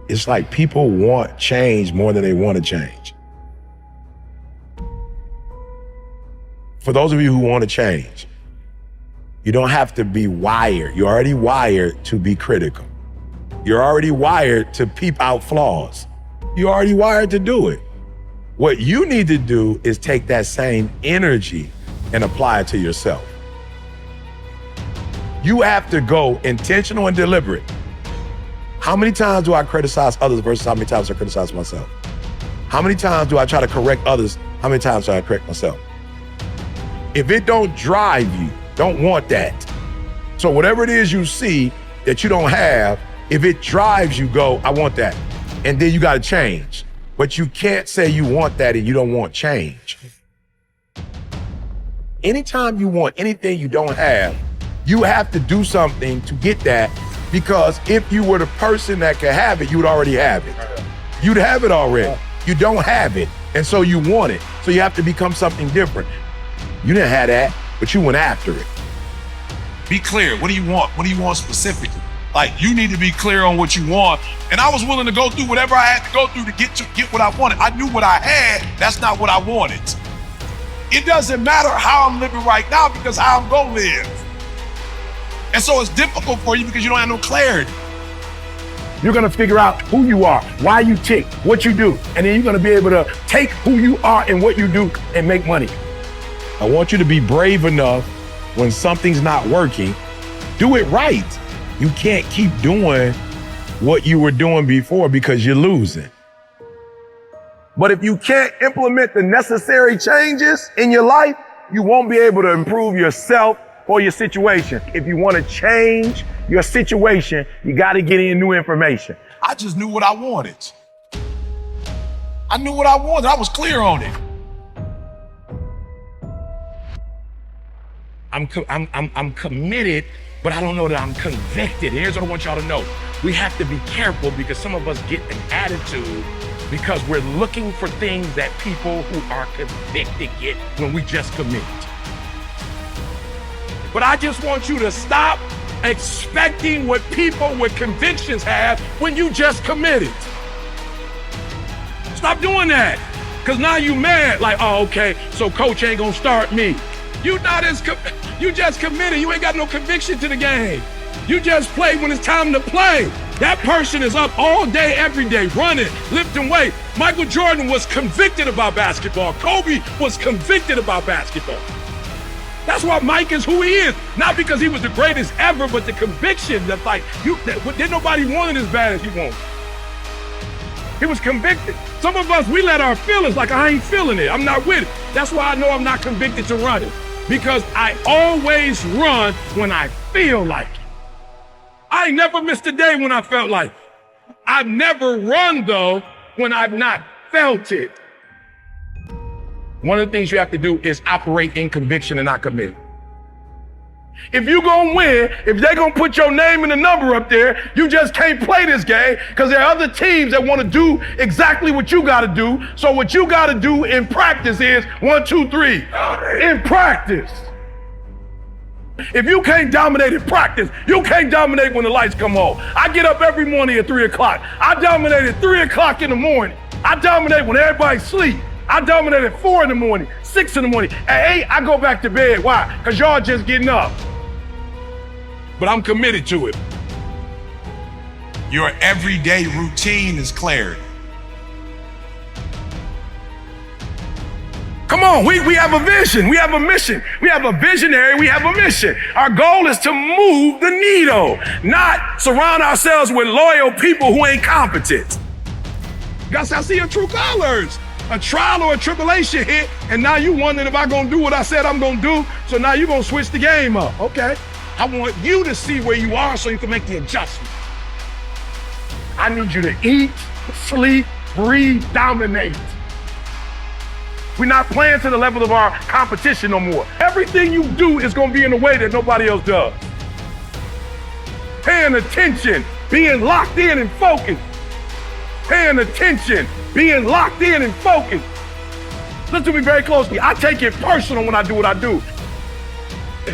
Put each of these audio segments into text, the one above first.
It's like people want change more than they want to change. For those of you who want to change, you don't have to be wired. You're already wired to be critical. You're already wired to peep out flaws. You're already wired to do it. What you need to do is take that same energy and apply it to yourself. You have to go intentional and deliberate. How many times do I criticize others versus how many times I criticize myself? How many times do I try to correct others? How many times do I correct myself? If it don't drive you, don't want that. So whatever it is you see that you don't have, if it drives you, go, I want that. And then you got to change. But you can't say you want that and you don't want change. Anytime you want anything you don't have, you have to do something to get that, because if you were the person that could have it, you'd already have it. You'd have it already. You don't have it, and so you want it. So you have to become something different. You didn't have that, but you went after it. Be clear. What do you want? What do you want specifically? Like, you need to be clear on what you want. And I was willing to go through whatever I had to go through to get what I wanted. I knew what I had. That's not what I wanted. It doesn't matter how I'm living right now, because how I'm gonna live. And so it's difficult for you because you don't have no clarity. You're gonna figure out who you are, why you tick, what you do, and then you're gonna be able to take who you are and what you do and make money. I want you to be brave enough when something's not working, do it right. You can't keep doing what you were doing before because you're losing. But if you can't implement the necessary changes in your life, you won't be able to improve yourself or your situation. If you want to change your situation, you got to get in new information. I just knew what I wanted. I knew what I wanted. I was clear on it. I'm committed, but I don't know that I'm convicted. Here's what I want y'all to know. We have to be careful, because some of us get an attitude because we're looking for things that people who are convicted get when we just commit. But I just want you to stop expecting what people with convictions have when you just committed. Stop doing that. Because now you mad, like, oh, okay, so coach ain't gonna start me. You just committed. You ain't got no conviction to the game. You just play when it's time to play. That person is up all day, every day, running, lifting weight. Michael Jordan was convicted about basketball. Kobe was convicted about basketball. That's why Mike is who he is. Not because he was the greatest ever, but the conviction that, like, didn't nobody want it as bad as he wanted. He was convicted. Some of us, we let our feelings, like, I ain't feeling it. I'm not with it. That's why I know I'm not convicted to run it. Because I always run when I feel like it. I ain't never missed a day when I felt like it. I've never run, though, when I've not felt it. One of the things you have to do is operate in conviction and not commit. If you gonna win, if they gonna put your name and the number up there, you just can't play this game, because there are other teams that want to do exactly what you gotta do. So what you gotta do in practice is 1, 2, 3. In practice. If you can't dominate in practice, you can't dominate when the lights come on. I get up every morning at 3 o'clock. I dominate at 3 o'clock in the morning. I dominate when everybody's asleep. I dominate at 4 in the morning, 6 in the morning. At 8, I go back to bed. Why? Because y'all just getting up. But I'm committed to it. Your everyday routine is clarity. Come on, we have a vision, we have a mission. We have a visionary, we have a mission. Our goal is to move the needle, not surround ourselves with loyal people who ain't competent. You gotta start seeing true colors. A trial or a tribulation hit, and now you wondering if I'm gonna do what I said I'm gonna do, so now you're gonna switch the game up. Okay, I want you to see where you are so you can make the adjustment. I need you to eat, sleep, breathe, dominate. We're not playing to the level of our competition no more. Everything you do is gonna be in a way that nobody else does. Paying attention, being locked in and focused. Paying attention, being locked in and focused. Listen to me very closely. I take it personal when I do what I do.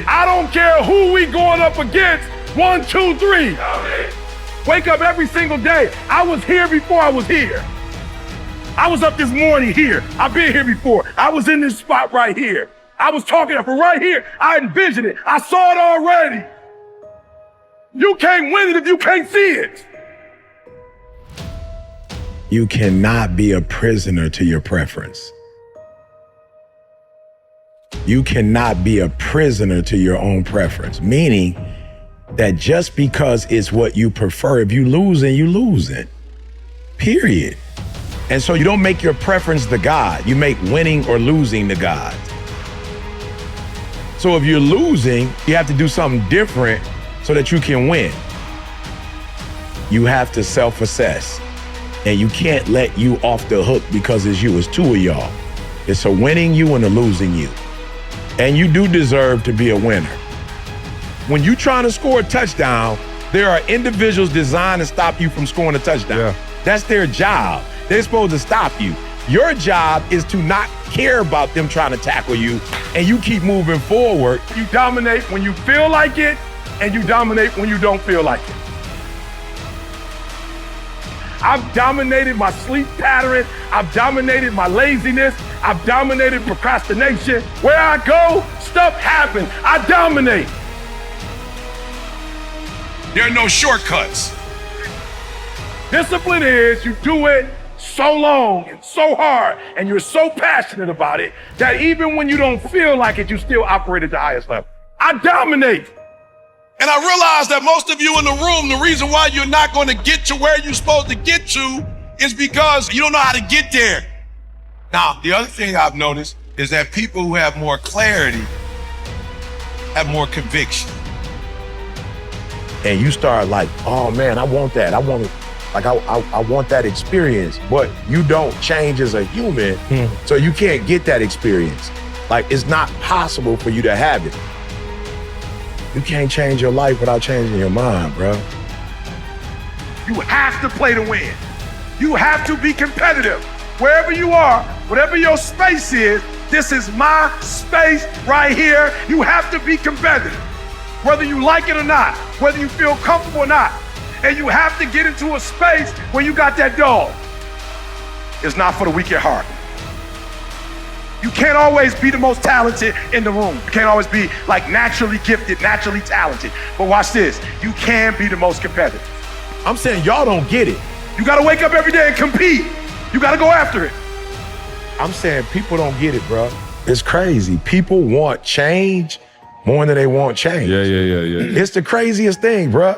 I don't care who we going up against. 1, 2, 3. Wake up every single day. I was here before I was here. I was up this morning here. I've been here before. I was in this spot right here. I was talking from right here. I envisioned it. I saw it already. You can't win it if you can't see it. You cannot be a prisoner to your preference. You cannot be a prisoner to your own preference, meaning that just because it's what you prefer, if you losing, you losing, period. And so you don't make your preference the God. You make winning or losing the God. So if you're losing, you have to do something different so that you can win. You have to self-assess. And you can't let you off the hook because it's you. It's two of y'all. It's a winning you and a losing you. And you do deserve to be a winner. When you're trying to score a touchdown, there are individuals designed to stop you from scoring a touchdown. Yeah. That's their job. They're supposed to stop you. Your job is to not care about them trying to tackle you, and you keep moving forward. You dominate when you feel like it, and you dominate when you don't feel like it. I've dominated my sleep pattern. I've dominated my laziness. I've dominated procrastination. Where I go, stuff happens. I dominate. There are no shortcuts. Discipline is you do it so long and so hard and you're so passionate about it that even when you don't feel like it, you still operate at the highest level. I dominate. And I realize that most of you in the room, the reason why you're not going to get to where you're supposed to get to is because you don't know how to get there. Now, the other thing I've noticed is that people who have more clarity have more conviction. And you start like, oh man, I want that. I want that experience. But you don't change as a human, so you can't get that experience. Like, it's not possible for you to have it. You can't change your life without changing your mind, bro. You have to play to win. You have to be competitive. Wherever you are, whatever your space is, this is my space right here. You have to be competitive, whether you like it or not, whether you feel comfortable or not. And you have to get into a space where you got that dog. It's not for the weak at heart. You can't always be the most talented in the room. You can't always be like naturally gifted, naturally talented. But watch this, you can be the most competitive. I'm saying y'all don't get it. You gotta wake up every day and compete. You gotta go after it. I'm saying people don't get it, bro. It's crazy. People want change more than they want change. Yeah. It's the craziest thing, bro.